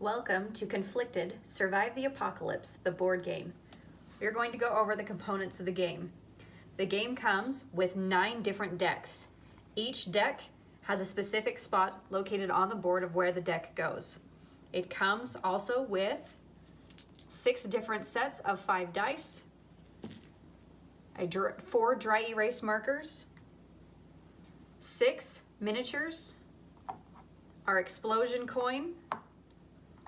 Welcome to Conflicted Survive the Apocalypse, the board game. We're going to go over the components of the game. The game comes with 9 different decks. Each deck has a specific spot located on the board of where the deck goes. It comes also with 6 different sets of 5 dice, 4 dry erase markers, 6 miniatures, our explosion coin,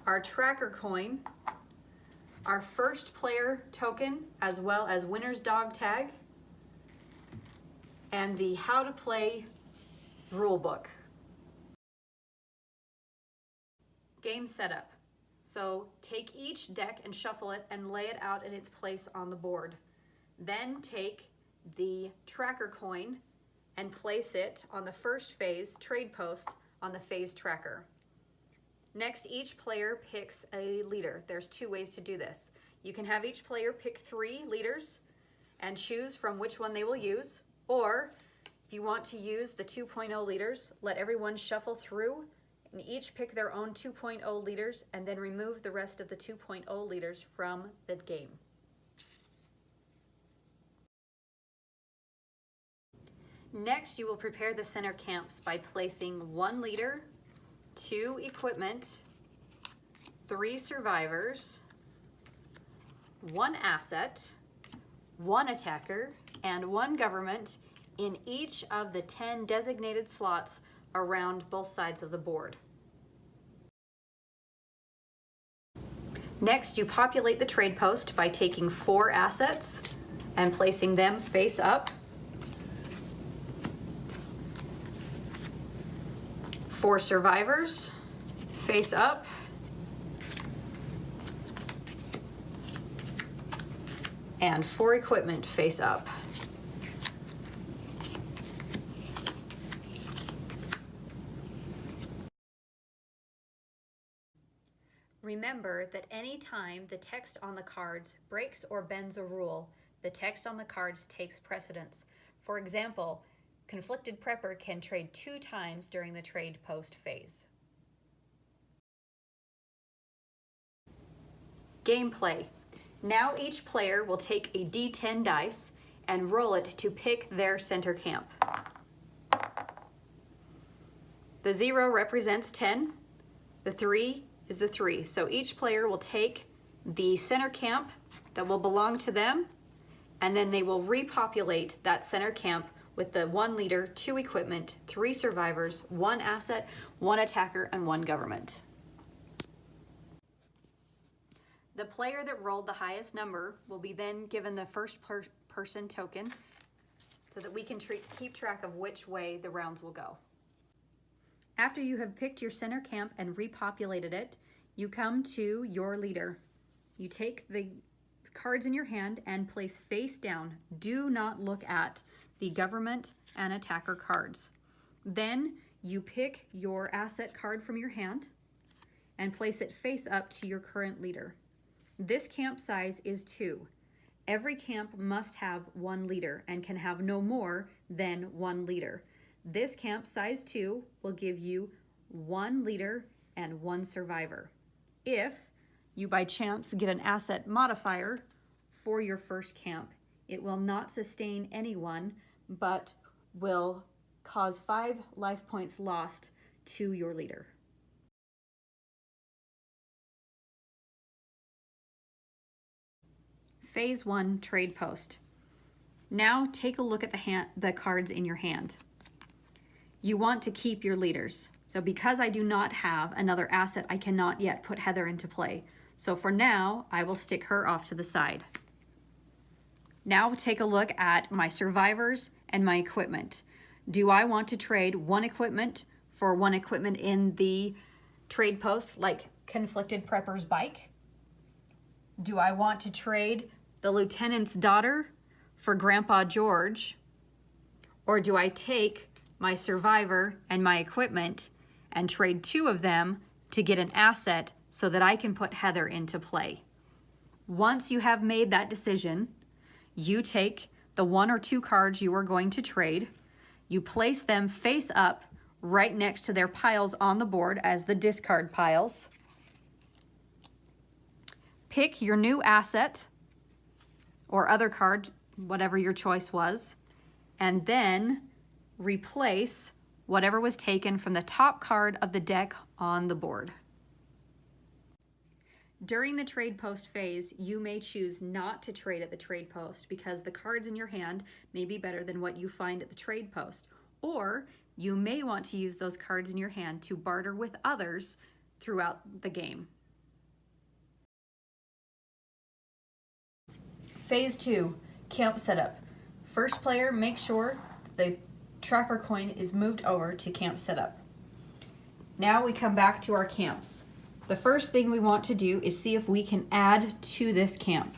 our tracker coin, our first player token, as well as winner's dog tag, and the how to play rule book. Game setup. So take each deck and shuffle it and lay it out in its place on the board. Then take the tracker coin and place it on the first phase trade post on the phase tracker. Next, each player picks a leader. There's 2 ways to do this. You can have each player pick 3 leaders and choose from which one they will use, or if you want to use the 2.0 leaders, let everyone shuffle through and each pick their own 2.0 leaders and then remove the rest of the 2.0 leaders from the game. Next, you will prepare the center camps by placing 1 leader, 2 equipment, 3 survivors, 1 asset, 1 attacker, and 1 government in each of the 10 designated slots around both sides of the board. Next, you populate the trade post by taking 4 assets and placing them face up, 4 survivors face up, and 4 equipment face up. Remember that any time the text on the cards breaks or bends a rule, the text on the cards takes precedence. For example, Conflicted Prepper can trade 2 times during the trade post phase. Gameplay. Now each player will take a D10 dice and roll it to pick their center camp. The 0 represents 10, the 3 is the 3. So each player will take the center camp that will belong to them, and then they will repopulate that center camp with the 1 leader, 2 equipment, 3 survivors, 1 asset, 1 attacker, and 1 government. The player that rolled the highest number will be then given the first person token so that we can keep track of which way the rounds will go. After you have picked your center camp and repopulated it, you come to your leader. You take the cards in your hand and place face down. Do not look at the government and attacker cards. Then you pick your asset card from your hand and place it face up to your current leader. This camp size is 2. Every camp must have 1 leader and can have no more than 1 leader. This camp size 2 will give you 1 leader and 1 survivor. If you by chance get an asset modifier for your first camp, it will not sustain anyone, but will cause 5 life points lost to your leader. Phase 1 trade post. Now take a look at the cards in your hand. You want to keep your leaders. So because I do not have another asset, I cannot yet put Heather into play. So for now, I will stick her off to the side. Now take a look at my survivors and my equipment. Do I want to trade 1 equipment for 1 equipment in the trade post, like Conflicted Prepper's bike? Do I want to trade the lieutenant's daughter for Grandpa George? Or do I take my survivor and my equipment and trade 2 of them to get an asset so that I can put Heather into play? Once you have made that decision, you take the 1 or 2 cards you are going to trade, you place them face up right next to their piles on the board as the discard piles. pick your new asset or other card, whatever your choice was, and then replace whatever was taken from the top card of the deck on the board. During the trade post phase, you may choose not to trade at the trade post because the cards in your hand may be better than what you find at the trade post. Or you may want to use those cards in your hand to barter with others throughout the game. Phase 2, camp setup. First player, make sure the tracker coin is moved over to camp setup. Now we come back to our camps. The first thing we want to do is see if we can add to this camp.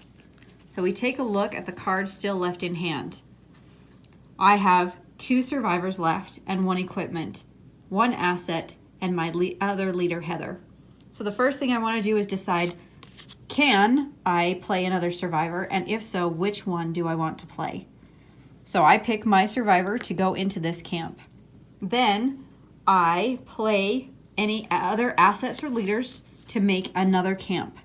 So we take a look at the cards still left in hand. I have 2 survivors left and 1 equipment, 1 asset, and my other leader, Heather. So the first thing I want to do is decide, can I play another survivor? And if so, which one do I want to play? So I pick my survivor to go into this camp. Then I play any other assets or leaders to make another camp.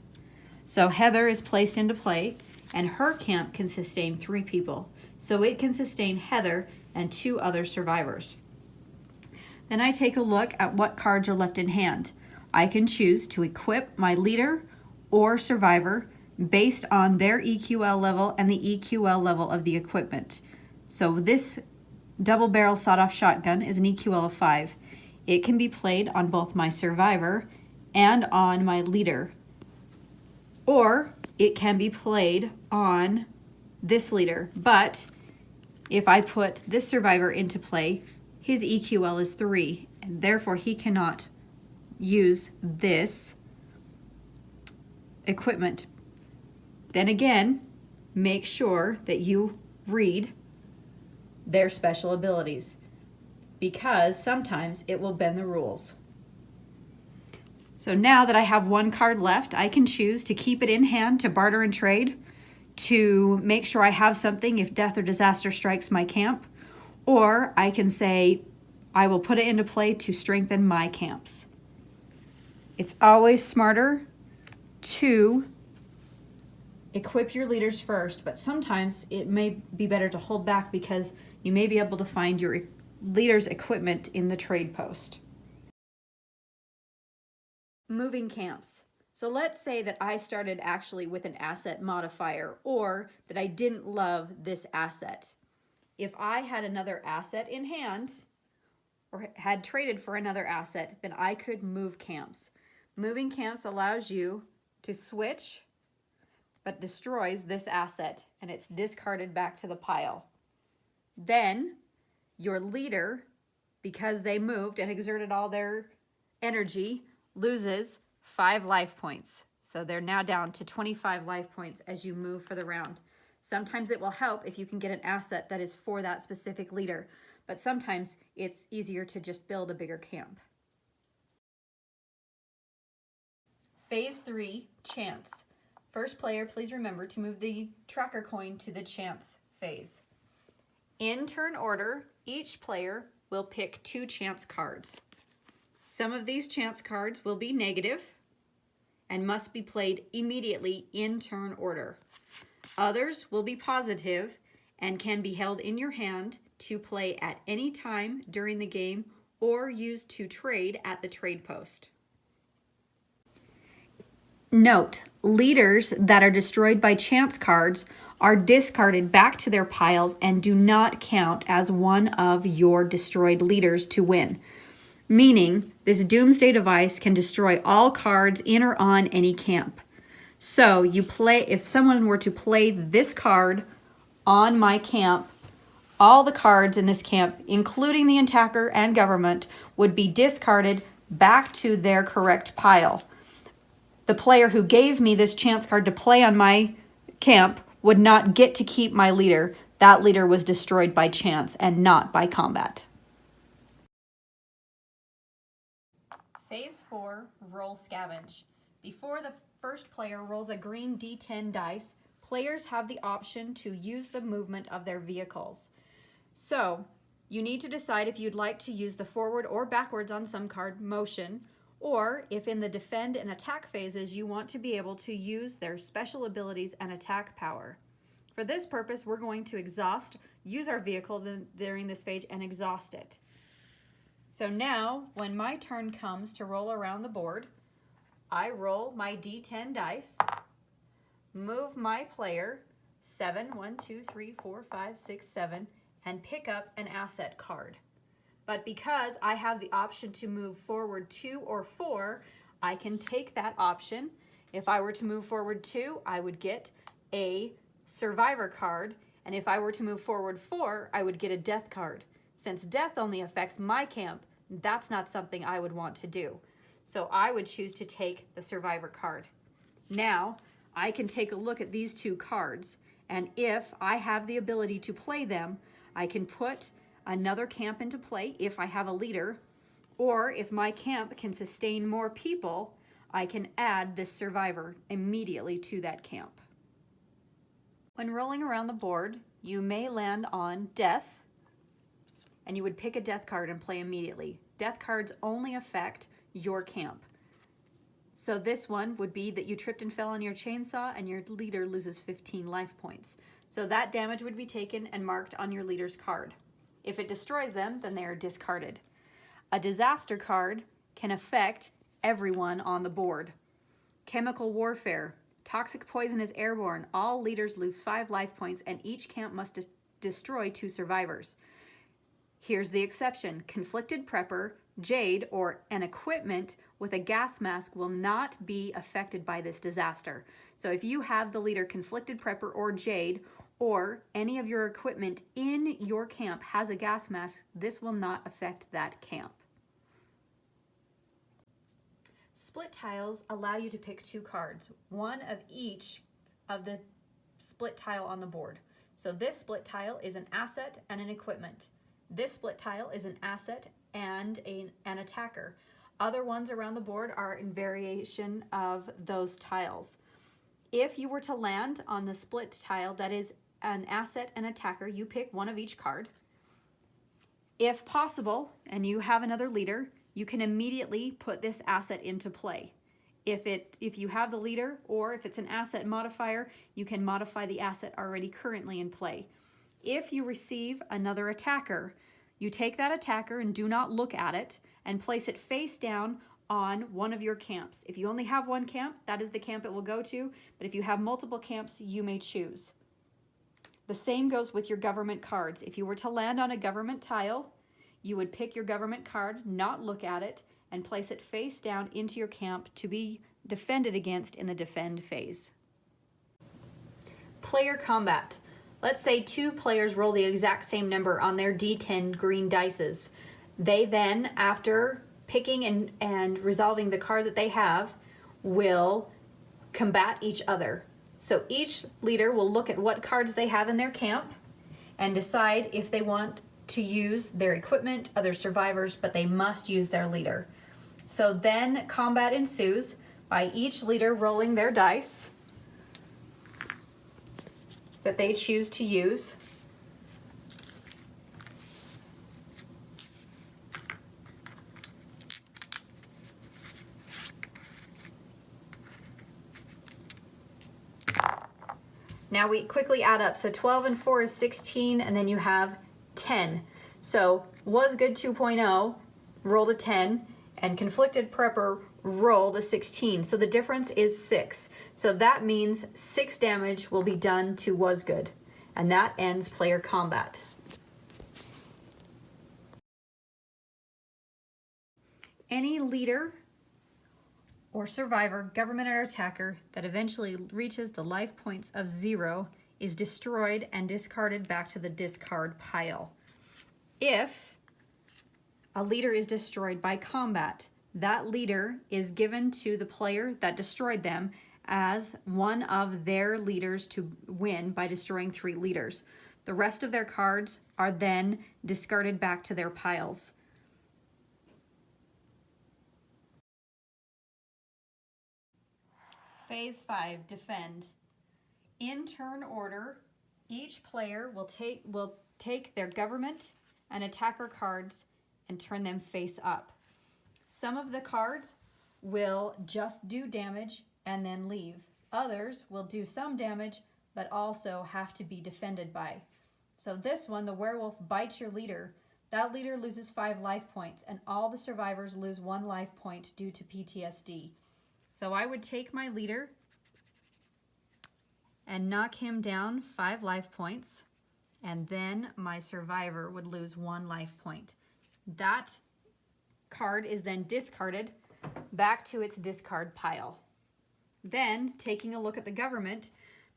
So Heather is placed into play, and her camp can sustain 3 people. So it can sustain Heather and 2 other survivors. Then I take a look at what cards are left in hand. I can choose to equip my leader or survivor based on their EQL level and the EQL level of the equipment. So this double barrel sawed-off shotgun is an EQL of 5. It can be played on both my survivor and on my leader. Or it can be played on this leader. But if I put this survivor into play, his EQL is 3, and therefore he cannot use this equipment. Then again, make sure that you read their special abilities, because sometimes it will bend the rules. So now that I have 1 card left, I can choose to keep it in hand to barter and trade, to make sure I have something if death or disaster strikes my camp, or I can say I will put it into play to strengthen my camps. It's always smarter to equip your leaders first, but sometimes it may be better to hold back because you may be able to find your leader's equipment in the trade post. Moving camps. So let's say that I started actually with an asset modifier, or that I didn't love this asset. If I had another asset in hand or had traded for another asset, then I could move camps. Moving camps allows you to switch, but destroys this asset, and it's discarded back to the pile. Then your leader, because they moved and exerted all their energy, loses 5 life points. So they're now down to 25 life points as you move for the round. Sometimes it will help if you can get an asset that is for that specific leader, but sometimes it's easier to just build a bigger camp. Phase 3, chance. First player, please remember to move the tracker coin to the chance phase. In turn order, each player will pick 2 chance cards. Some of these chance cards will be negative and must be played immediately in turn order. Others will be positive and can be held in your hand to play at any time during the game or used to trade at the trade post. Note, leaders that are destroyed by chance cards are discarded back to their piles and do not count as one of your destroyed leaders to win. Meaning, this doomsday device can destroy all cards in or on any camp. So you play, if someone were to play this card on my camp, all the cards in this camp, including the attacker and government, would be discarded back to their correct pile. The player who gave me this chance card to play on my camp would not get to keep my leader. That leader was destroyed by chance and not by combat. Phase 4, roll scavenge. Before the first player rolls a green D10 dice, players have the option to use the movement of their vehicles. So, you need to decide if you'd like to use the forward or backwards on some card motion, Or if in the defend and attack phases, you want to be able to use their special abilities and attack power. For this purpose, we're going to use our vehicle during this phase and exhaust it. So now, when my turn comes to roll around the board, I roll my D10 dice, move my player 7, 1, 2, 3, 4, 5, 6, 7, and pick up an asset card. But because I have the option to move forward 2 or 4, I can take that option. If I were to move forward 2, I would get a survivor card, and if I were to move forward 4, I would get a death card. Since death only affects my camp, that's not something I would want to do. So I would choose to take the survivor card. Now, I can take a look at these 2 cards, and if I have the ability to play them, I can put another camp into play if I have a leader, or if my camp can sustain more people, I can add this survivor immediately to that camp. When rolling around the board, you may land on death, and you would pick a death card and play immediately. Death cards only affect your camp. So this one would be that you tripped and fell on your chainsaw and your leader loses 15 life points. So that damage would be taken and marked on your leader's card. If it destroys them, then they are discarded. A disaster card can affect everyone on the board. Chemical warfare. Toxic poison is airborne. All leaders lose 5 life points and each camp must destroy 2 survivors. Here's the exception. Conflicted prepper, jade, or an equipment with a gas mask will not be affected by this disaster. So if you have the leader conflicted prepper or jade, or any of your equipment in your camp has a gas mask, this will not affect that camp. Split tiles allow you to pick 2 cards, one of each of the split tile on the board. So this split tile is an asset and an equipment. This split tile is an asset and an attacker. Other ones around the board are in variation of those tiles. If you were to land on the split tile that is an asset and attacker, you pick one of each card. If possible, and you have another leader, you can immediately put this asset into play. If you have the leader, or if it's an asset modifier, you can modify the asset already currently in play. If you receive another attacker, you take that attacker and do not look at it and place it face down on one of your camps. If you only have one camp, that is the camp it will go to, but if you have multiple camps, you may choose. The same goes with your government cards. If you were to land on a government tile, you would pick your government card, not look at it, and place it face down into your camp to be defended against in the defend phase. Player combat. Let's say 2 players roll the exact same number on their D10 green dices. They then, after picking and resolving the card that they have, will combat each other. So each leader will look at what cards they have in their camp and decide if they want to use their equipment, other survivors, but they must use their leader. So then combat ensues by each leader rolling their dice that they choose to use. Now we quickly add up. So 12 and 4 is 16, and then you have 10. So was good 2.0 rolled a 10, and conflicted prepper rolled a 16. So the difference is 6. So that means 6 damage will be done to was good, and that ends player combat. Any leader or survivor, government or attacker, that eventually reaches the life points of 0 is destroyed and discarded back to the discard pile. If a leader is destroyed by combat, that leader is given to the player that destroyed them as one of their leaders to win by destroying 3 leaders. The rest of their cards are then discarded back to their piles. Phase 5, defend. In turn order, each player will take their government and attacker cards and turn them face up. Some of the cards will just do damage and then leave. Others will do some damage, but also have to be defended by. So this one, the werewolf bites your leader. That leader loses 5 life points, and all the survivors lose 1 life point due to PTSD. So I would take my leader and knock him down 5 life points, and then my survivor would lose 1 life point. That card is then discarded back to its discard pile. Then, taking a look at the government,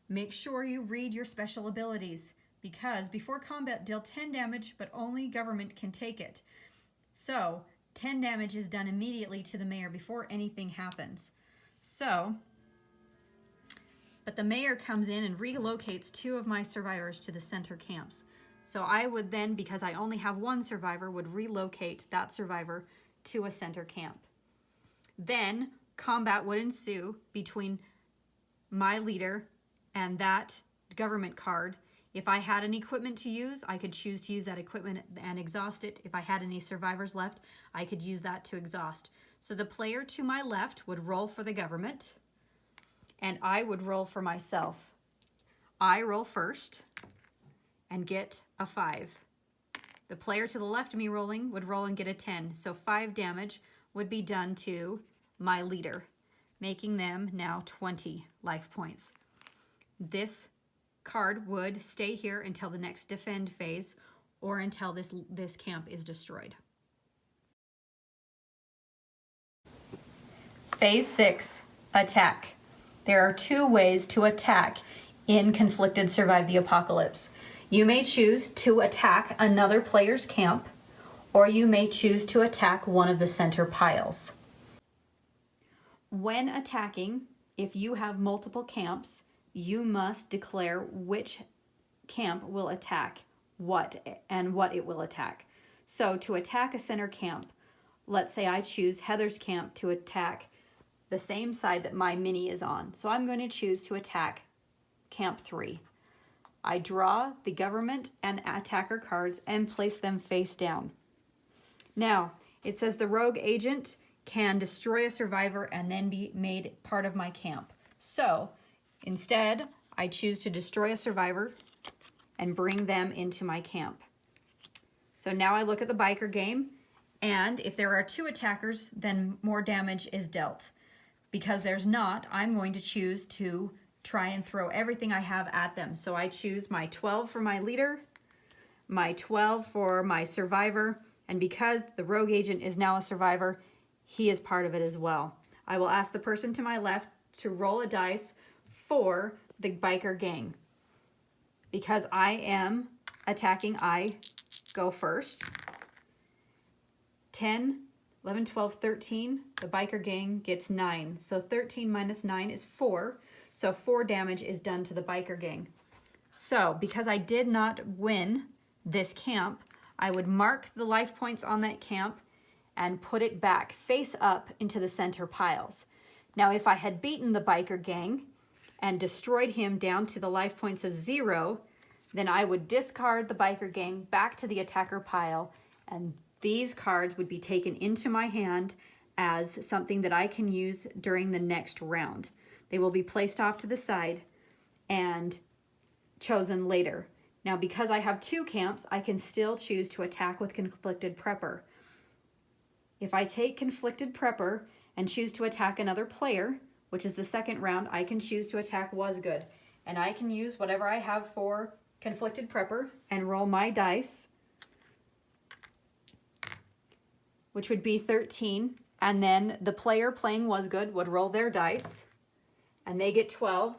make sure you read your special abilities, because before combat, deal 10 damage, but only government can take it. So, 10 damage is done immediately to the mayor before anything happens. So, but the mayor comes in and relocates 2 of my survivors to the center camps. So I would then, because I only have 1 survivor, would relocate that survivor to a center camp. Then combat would ensue between my leader and that government card. If I had an equipment to use, I could choose to use that equipment and exhaust it. If I had any survivors left, I could use that to exhaust. So the player to my left would roll for the government, and I would roll for myself. I roll first and get a 5. The player to the left of me rolling would roll and get a 10. So 5 damage would be done to my leader, making them now 20 life points. This card would stay here until the next defend phase or until this camp is destroyed. Phase 6, attack. There are 2 ways to attack in Conflicted Survive the Apocalypse. You may choose to attack another player's camp, or you may choose to attack one of the center piles. When attacking, if you have multiple camps, you must declare which camp will attack what and what it will attack. So to attack a center camp, let's say I choose Heather's camp to attack the same side that my mini is on. So I'm going to choose to attack Camp 3. I draw the government and attacker cards and place them face down. Now, it says the rogue agent can destroy a survivor and then be made part of my camp. So, instead, I choose to destroy a survivor and bring them into my camp. So now I look at the biker game, and if there are 2 attackers, then more damage is dealt. Because there's not, I'm going to choose to try and throw everything I have at them. So I choose my 12 for my leader, my 12 for my survivor, and because the rogue agent is now a survivor, he is part of it as well. I will ask the person to my left to roll a dice for the biker gang. Because I am attacking, I go first. 10, 11, 12, 13, the biker gang gets 9. So 13 minus 9 is 4. So 4 damage is done to the biker gang. So because I did not win this camp, I would mark the life points on that camp and put it back face up into the center piles. Now if I had beaten the biker gang and destroyed him down to the life points of 0, then I would discard the biker gang back to the attacker pile, and these cards would be taken into my hand as something that I can use during the next round. They will be placed off to the side and chosen later. Now, because I have 2 camps, I can still choose to attack with Conflicted Prepper. If I take Conflicted Prepper and choose to attack another player, which is the second round, I can choose to attack Was Good. And I can use whatever I have for Conflicted Prepper and roll my dice, which would be 13. And then the player playing Was Good would roll their dice, and they get 12.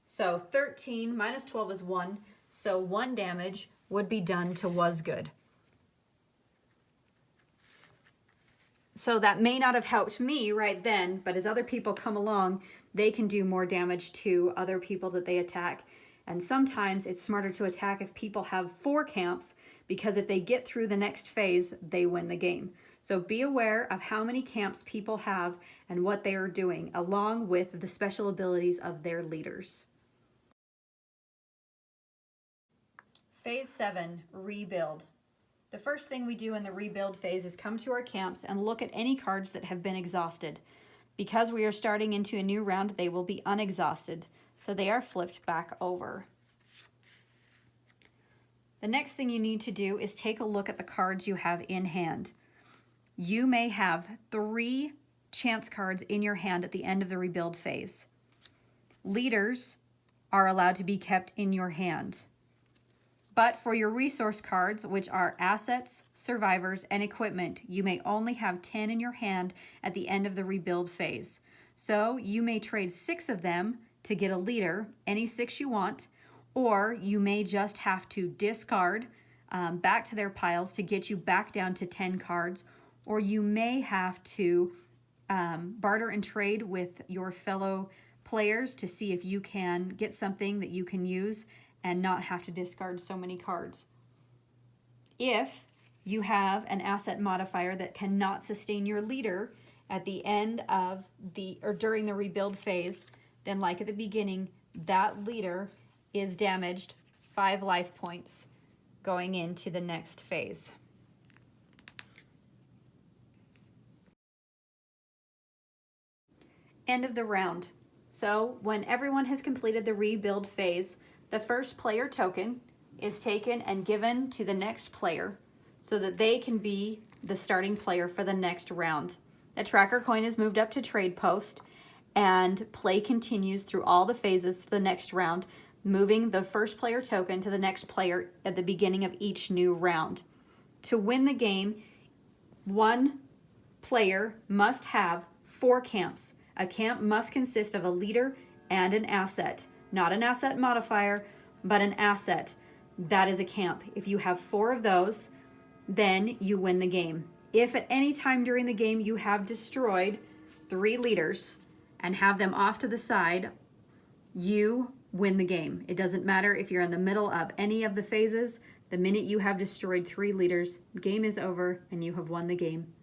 So 13 minus 12 is 1. So 1 damage would be done to Was Good. So that may not have helped me right then, but as other people come along, they can do more damage to other people that they attack. And sometimes it's smarter to attack if people have 4 camps, because if they get through the next phase, they win the game. So be aware of how many camps people have and what they are doing, along with the special abilities of their leaders. Phase 7, rebuild. The first thing we do in the rebuild phase is come to our camps and look at any cards that have been exhausted. Because we are starting into a new round, they will be unexhausted, so they are flipped back over. The next thing you need to do is take a look at the cards you have in hand. You may have 3 chance cards in your hand at the end of the rebuild phase. Leaders are allowed to be kept in your hand. But for your resource cards, which are assets, survivors, and equipment, you may only have 10 in your hand at the end of the rebuild phase. So you may trade 6 of them to get a leader, any 6 you want, or you may just have to discard back to their piles to get you back down to 10 cards, or you may have to barter and trade with your fellow players to see if you can get something that you can use and not have to discard so many cards. If you have an asset modifier that cannot sustain your leader at the end of or during the rebuild phase, then like at the beginning, that leader is damaged 5 life points going into the next phase. End of the round. So when everyone has completed the rebuild phase, the first player token is taken and given to the next player so that they can be the starting player for the next round. The tracker coin is moved up to trade post, and play continues through all the phases to the next round, moving the first player token to the next player at the beginning of each new round. To win the game, one player must have 4 camps. A camp must consist of a leader and an asset. Not an asset modifier, but an asset. That is a camp. If you have 4 of those, then you win the game. If at any time during the game you have destroyed 3 leaders and have them off to the side, you win the game. It doesn't matter if you're in the middle of any of the phases. The minute you have destroyed 3 leaders, the game is over and you have won the game.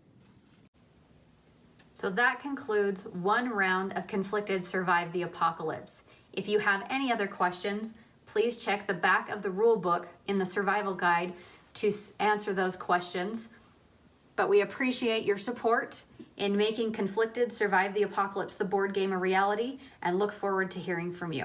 So that concludes one round of Conflicted Survive the Apocalypse. If you have any other questions, please check the back of the rule book in the survival guide to answer those questions. But we appreciate your support in making Conflicted Survive the Apocalypse, the board game, a reality, and look forward to hearing from you.